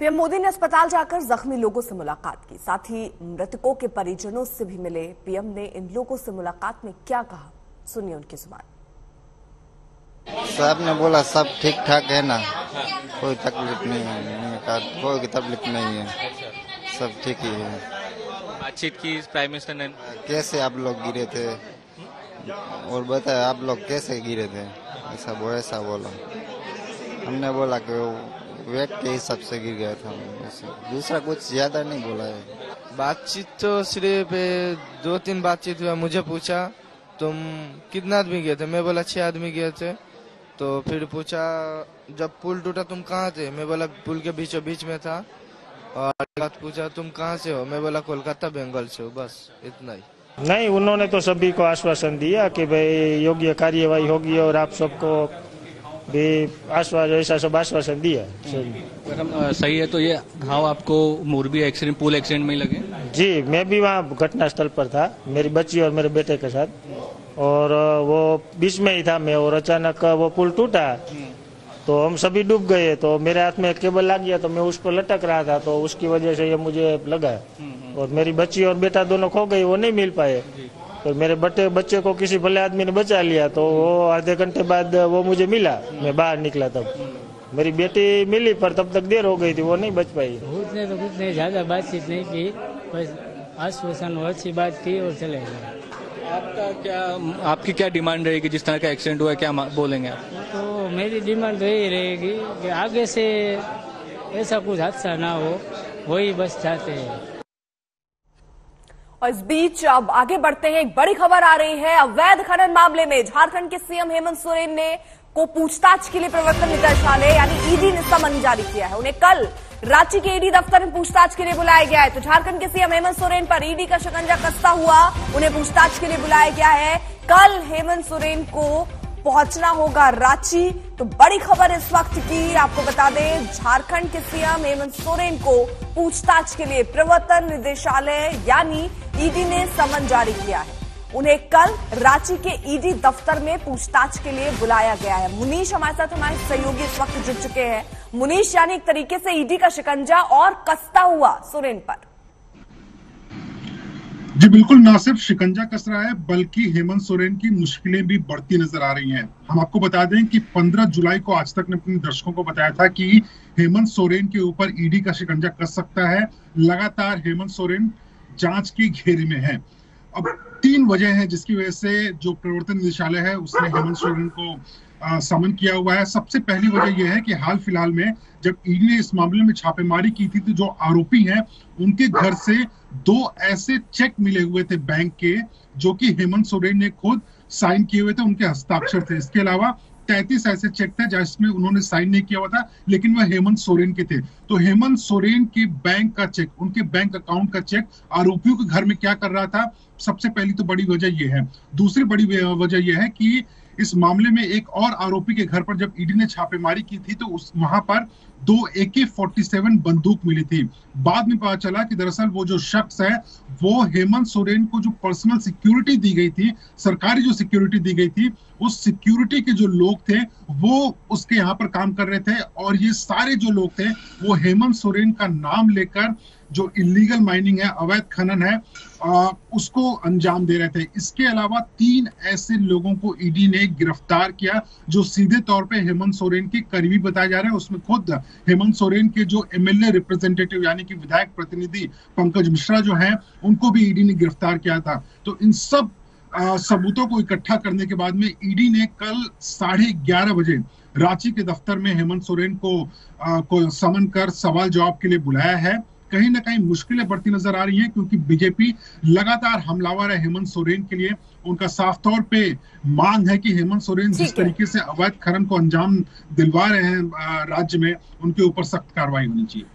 PM Modi ने अस्पताल जाकर जख्मी लोगों से मुलाकात की, साथ ही मृतकों के परिजनों से भी मिले। पीएम ने इन लोगों से मुलाकात में क्या कहा, सुनिए उनकी जुबान। साहब ने बोला सब ठीक ठाक है ना, कोई तकलीफ नहीं है, कोई तकलीफ नहीं है, सब ठीक ही है। बातचीत की प्राइम मिनिस्टर ने, कैसे आप लोग गिरे थे और बताए आप लोग कैसे गिरे थे, ऐसा वो ऐसा बोला। हमने बोला कि वेट के हिसाब से गिर गया था, दूसरा कुछ ज्यादा नहीं बोला है। बातचीत तो सिर्फ 2-3 बातचीत हुआ। मुझे पूछा तुम कितना आदमी गए थे, मैं बोला 6 आदमी गए थे। तो फिर पूछा जब पुल टूटा तुम कहाँ थे, मैं बोला पुल के बीचों बीच में था। और बात पूछा तुम कहाँ से हो, मैं बोला कोलकाता बंगाल से हो, बस इतना ही। नहीं, उन्होंने तो सभी को आश्वासन दिया कि भाई योग्य कार्यवाही होगी और आप सबको भी ऐसा सब आश्वासन दिया। सही है। तो ये घाव आपको मोरबी एक्सीडेंट, पुल एक्सीडेंट में ही लगे? जी, मैं भी वहाँ घटनास्थल पर था, मेरी बच्ची और मेरे बेटे के साथ, और वो बीच में ही था मैं, और अचानक वो पुल टूटा तो हम सभी डूब गए। तो मेरे हाथ में केबल लग गया तो मैं उस पर लटक रहा था, तो उसकी वजह से ये मुझे लगा। और मेरी बच्ची और बेटा दोनों खो गए, वो नहीं मिल पाए। तो मेरे बच्चे को किसी भले आदमी ने बचा लिया, तो वो आधे घंटे बाद वो मुझे मिला, मैं बाहर निकला तब। मेरी बेटी मिली पर तब तक देर हो गई थी, वो नहीं बच पाई। उसने तो कुछ नहीं, ज्यादा बातचीत नहीं की, बस आश्वासन अच्छी बात की और चले गए। आपकी क्या डिमांड रहेगी? जिस तरह का एक्सीडेंट हुआ है क्या बोलेंगे आप? तो मेरी डिमांड तो यही रहेगी कि आगे से ऐसा कुछ हादसा ना हो, वही बस चाहते हैं। और इस बीच अब आगे बढ़ते हैं, एक बड़ी खबर आ रही है। अवैध खनन मामले में झारखंड के सीएम हेमंत सोरेन को पूछताछ के लिए प्रवर्तन निदेशालय यानी ईडी ने समन जारी किया है। उन्हें कल रांची के ईडी दफ्तर में पूछताछ के लिए बुलाया गया है। तो झारखंड के सीएम हेमंत सोरेन पर ईडी का शिकंजा कसता हुआ उन्हें पूछताछ के लिए बुलाया गया है। कल हेमंत सोरेन को पहुंचना होगा रांची। तो बड़ी खबर इस वक्त की आपको बता दें, झारखंड के सीएम हेमंत सोरेन को पूछताछ के लिए प्रवर्तन निदेशालय यानी ईडी ने समन जारी किया है। उन्हें कल रांची के ईडी दफ्तर में पूछताछ के लिए बुलाया गया है। मुनीश हमारे साथ, हमारे सहयोगी इस वक्त जुड़ चुके हैं। मुनीश, यानी एक तरीके से ईडी का शिकंजा और कसता हुआ सोरेन पर। जी बिल्कुल, ना सिर्फ शिकंजा कस रहा है बल्कि हेमंत सोरेन की मुश्किलें भी बढ़ती नजर आ रही हैं। हम आपको बता दें कि 15 जुलाई को आज तक ने अपने दर्शकों को बताया था कि हेमंत सोरेन के ऊपर ईडी का शिकंजा कस सकता है। लगातार हेमंत सोरेन जांच के घेरे में है। अब 3 वजह हैं जिसकी वजह से जो प्रवर्तन निदेशालय है उसने हेमंत सोरेन को समन किया हुआ है। सबसे पहली वजह यह है कि हाल फिलहाल में जब ईडी ने इस मामले में छापेमारी की थी तो जो आरोपी हैं उनके घर से 2 ऐसे चेक मिले हुए थे बैंक के, जो कि हेमंत सोरेन ने खुद साइन किए हुए थे, उनके हस्ताक्षर थे। इसके अलावा 33 ऐसे चेक थे जिसमें उन्होंने साइन नहीं किया हुआ था, लेकिन वह हेमंत सोरेन के थे। तो हेमंत सोरेन के बैंक का चेक, उनके बैंक अकाउंट का चेक आरोपियों के घर में क्या कर रहा था, सबसे पहली तो बड़ी वजह यह है। दूसरी बड़ी वजह यह है कि इस मामले में एक और आरोपी के घर पर जब ईडी ने छापेमारी की थी तो वहां पर 2 AK-47 बंदूक मिली थी। बाद में पता चला कि दरअसल वो जो शख्स है वो हेमंत सोरेन को जो पर्सनल सिक्योरिटी दी गई थी, सरकारी जो सिक्योरिटी दी गई थी, उस सिक्योरिटी के जो लोग थे वो उसके यहाँ पर काम कर रहे थे। और ये सारे जो लोग थे वो हेमंत सोरेन का नाम लेकर जो इलीगल माइनिंग है, अवैध खनन है, उसको अंजाम दे रहे थे। इसके अलावा 3 ऐसे लोगों को ईडी ने गिरफ्तार किया जो सीधे तौर पे हेमंत सोरेन के करीबी बताए जा रहे हैं। उसमें खुद हेमंत सोरेन के जो एमएलए रिप्रेजेंटेटिव यानी कि विधायक प्रतिनिधि पंकज मिश्रा जो हैं, उनको भी ईडी ने गिरफ्तार किया था। तो इन सब सबूतों को इकट्ठा करने के बाद में ईडी ने कल 11:30 बजे रांची के दफ्तर में हेमंत सोरेन को समन कर सवाल जवाब के लिए बुलाया है। कहीं ना कहीं मुश्किलें बढ़ती नजर आ रही हैं क्योंकि बीजेपी लगातार हमलावर है हेमंत सोरेन के लिए। उनका साफ तौर पे मांग है कि हेमंत सोरेन जिस तरीके से अवैध खनन को अंजाम दिलवा रहे हैं राज्य में, उनके ऊपर सख्त कार्रवाई होनी चाहिए।